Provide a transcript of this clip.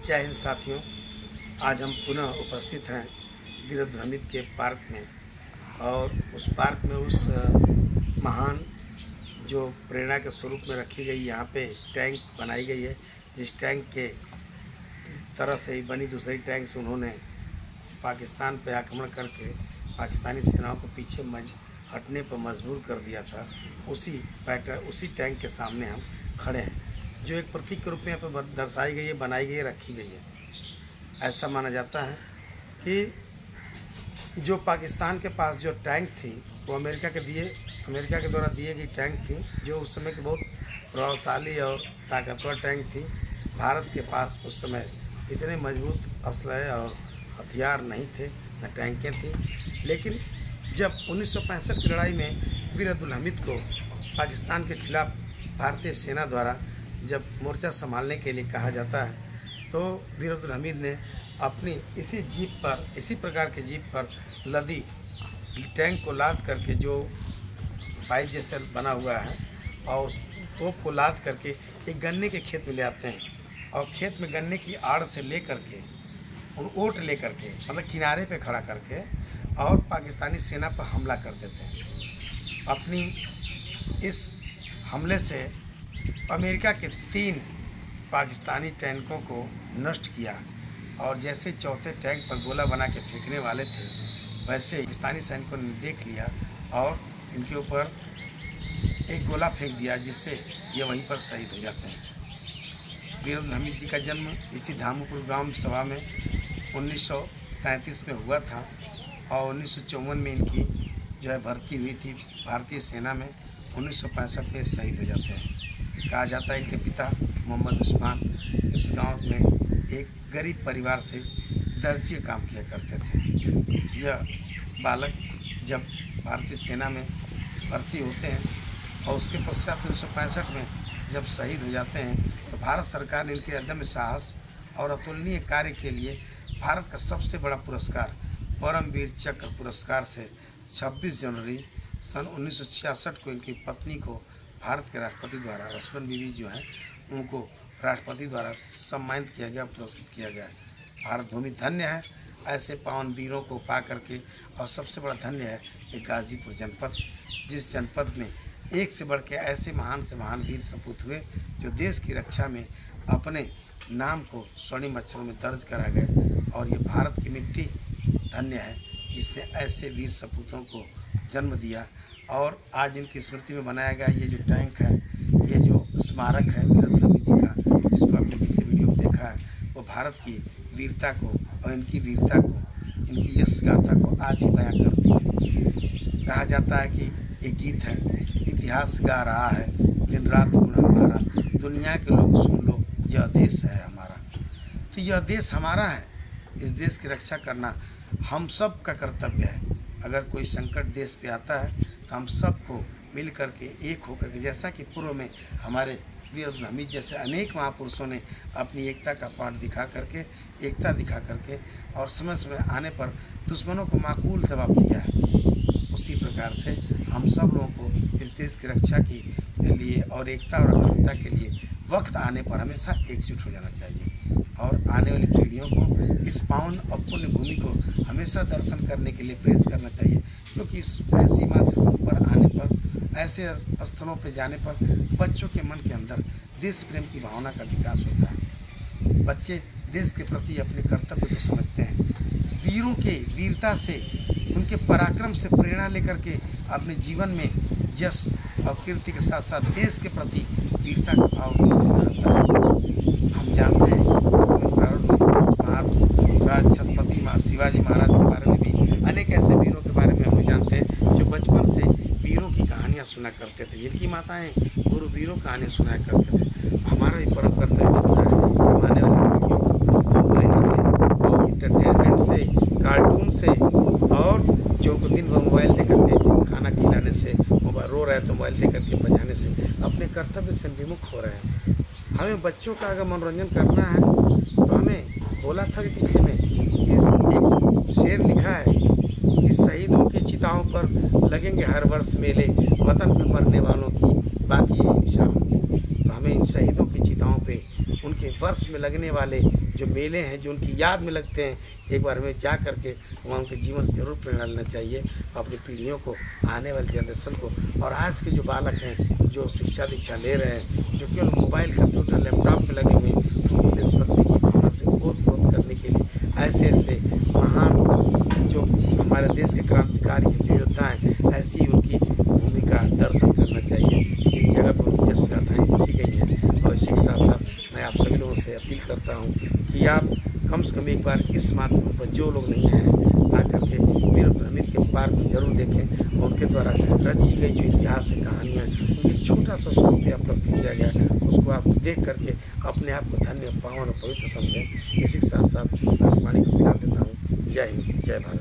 जय हिंद साथियों, आज हम पुनः उपस्थित हैं वीर अब्दुल हमीद के पार्क में। और उस पार्क में उस महान जो प्रेरणा के स्वरूप में रखी गई यहाँ पे टैंक बनाई गई है, जिस टैंक के तरह से ही बनी दूसरी टैंक से उन्होंने पाकिस्तान पे आक्रमण करके पाकिस्तानी सेनाओं को पीछे हटने पर मजबूर कर दिया था। उसी टैंक के सामने हम खड़े हैं, जो एक प्रतीक के रूप में यहाँ पर दर्शाई गई है, बनाई गई है, रखी गई है। ऐसा माना जाता है कि जो पाकिस्तान के पास जो टैंक थी वो अमेरिका के द्वारा दिए गई टैंक थी, जो उस समय की बहुत प्रभावशाली और ताकतवर टैंक थी। भारत के पास उस समय इतने मजबूत असलहे और हथियार नहीं थे, न टैंकें थी। लेकिन जब 1965 की लड़ाई में वीर अब्दुल हमीद को पाकिस्तान के खिलाफ भारतीय सेना द्वारा जब मोर्चा संभालने के लिए कहा जाता है, तो वीर अब्दुल हमीद ने अपनी इसी प्रकार के जीप पर लदी टैंक को लाद करके, जो पाइप जैसे बना हुआ है, और उस तोप को लाद करके एक गन्ने के खेत में ले आते हैं। और खेत में गन्ने की आड़ से ले करके ओट ले करके, मतलब किनारे पे खड़ा करके, और पाकिस्तानी सेना पर हमला कर देते हैं। अपनी इस हमले से अमेरिका के 3 पाकिस्तानी टैंकों को नष्ट किया। और जैसे चौथे टैंक पर गोला बना के फेंकने वाले थे, वैसे पाकिस्तानी सैनिकों ने देख लिया और इनके ऊपर एक गोला फेंक दिया, जिससे ये वहीं पर शहीद हो जाते हैं। वीर अब्दुल हमीद जी का जन्म इसी धामुपुर ग्राम सभा में 1933 में हुआ था, और 1954 में इनकी जो है भर्ती हुई थी भारतीय सेना में। 1965 में शहीद हो जाते हैं। कहा जाता है इनके पिता मोहम्मद उस्मान इस गांव में एक गरीब परिवार से दर्जी काम किया करते थे। यह बालक जब भारतीय सेना में भर्ती होते हैं और उसके पश्चात 1965 में जब शहीद हो जाते हैं, तो भारत सरकार ने इनके अदम्य साहस और अतुलनीय कार्य के लिए भारत का सबसे बड़ा पुरस्कार परमवीर चक्र पुरस्कार से 26 जनवरी सन 1966 को इनकी पत्नी को भारत के राष्ट्रपति द्वारा, रसवन बीबी जो हैं, उनको राष्ट्रपति द्वारा सम्मानित किया गया, पुरस्कृत किया गया। भारत भूमि धन्य है ऐसे पावन वीरों को पा करके। और सबसे बड़ा धन्य है ये गाजीपुर जनपद, जिस जनपद में एक से बढ़ के ऐसे महान से महान वीर सपूत हुए, जो देश की रक्षा में अपने नाम को स्वर्णिम अक्षरों में दर्ज करा गए। और ये भारत की मिट्टी धन्य है जिसने ऐसे वीर सपूतों को जन्म दिया। और आज इनकी स्मृति में बनाया गया ये जो टैंक है, ये जो स्मारक है वीर अब्दुल हमीद जी का, जिसको आपने पिछले वीडियो में देखा है, वो भारत की वीरता को और इनकी वीरता को, इनकी यश गाथा को आज भी बयां करती है। कहा जाता है कि एक गीत है, इतिहास गा रहा है दिन रात गुण हमारा, दुनिया के लोग सुन लो यह देश है हमारा। तो यह देश हमारा है, इस देश की रक्षा करना हम सब का कर्तव्य है। अगर कोई संकट देश पे आता है तो हम सबको मिल करके एक होकर के, जैसा कि पूर्व में हमारे वीर अब्दुल हमीद जैसे अनेक महापुरुषों ने अपनी एकता का पाठ दिखा करके और समय समय आने पर दुश्मनों को माकूल जवाब दिया है, उसी प्रकार से हम सब लोगों को इस देश की रक्षा के लिए और एकता और अखंडता के लिए वक्त आने पर हमेशा एकजुट हो जाना चाहिए। और आने वाली पीढ़ियों को इस पावन और पुण्य भूमि को हमेशा दर्शन करने के लिए प्रेरित करना चाहिए, क्योंकि इस ऐसी मातृभूमि पर आने पर, ऐसे स्थलों पर जाने पर बच्चों के मन के अंदर देश प्रेम की भावना का विकास होता है। बच्चे देश के प्रति अपने कर्तव्य को समझते हैं। वीरों के वीरता से, उनके पराक्रम से प्रेरणा लेकर के अपने जीवन में यश और कीर्ति के साथ साथ देश के प्रति वीरता का भाव करता है। हम जानते हैं महाराज छत्रपति शिवाजी महाराज के बारे में भी, अनेक ऐसे वीरों के बारे में हम जानते हैं जो बचपन से वीरों की कहानियाँ सुना करते थे। जिनकी माताएं गुरु वीरों कहानियाँ सुनाया करते थे। हमारा भी परम कर्तव्य बनता है कि आने वाली वीडियो को मोबाइल से और इंटरटेनमेंट से, कार्टून से, और जो को दिन भर मोबाइल लेकर के खाना खिलाने से, मोबाइल रो रहे हैं तो मोबाइल लेकर के बजाने से अपने कर्तव्य से विमुख हो रहे हैं। हमें बच्चों का अगर मनोरंजन करना है तो हमें बोला था कि पिछले में एक शेर लिखा है कि शहीदों की चिताओं पर लगेंगे हर वर्ष मेले, वतन पे मरने वालों की बाकी यही निशान होंगे। तो हमें इन शहीदों की चिताओं पे उनके वर्ष में लगने वाले जो मेले हैं, जो उनकी याद में लगते हैं, एक बार हमें जा करके वहाँ उनके जीवन से जरूर प्रेरणा लेना चाहिए। अपनी पीढ़ियों को, आने वाली जनरेशन को, और आज के जो बालक हैं जो शिक्षा दीक्षा ले रहे हैं, जो केवल मोबाइल, कंप्यूटर, लैपटॉप में लगे हुए हैं, उनको देशभक्ति की भावना से ओत-प्रोत करने के लिए ऐसे ऐसे महान जो हमारे देश के क्रांतिकारी हैं, जो योद्धा हैं, ऐसी उनकी भूमि का दर्शन करना चाहिए जिन जगह पर उनकी यश गाथाएँ लिखी गई हैं। और इसी के साथ साथ मैं आप सभी लोगों से अपील करता हूँ कि आप कम से कम एक बार इस मातृभूमि पर जो लोग नहीं आए आकर के वीर भ्रमित के पार्क को जरूर देखें। और उनके द्वारा रची गई जो इतिहास है, कहानियाँ, उनकी छोटा सा स्वरूप यहाँ प्रस्तुत किया गया है, उसको आप देख करके अपने आप को धन्य, पावन और पवित्र समझें। इसी के साथ साथ मैं वाणी को विराम देता हूँ। जय हिंद, जय भारत।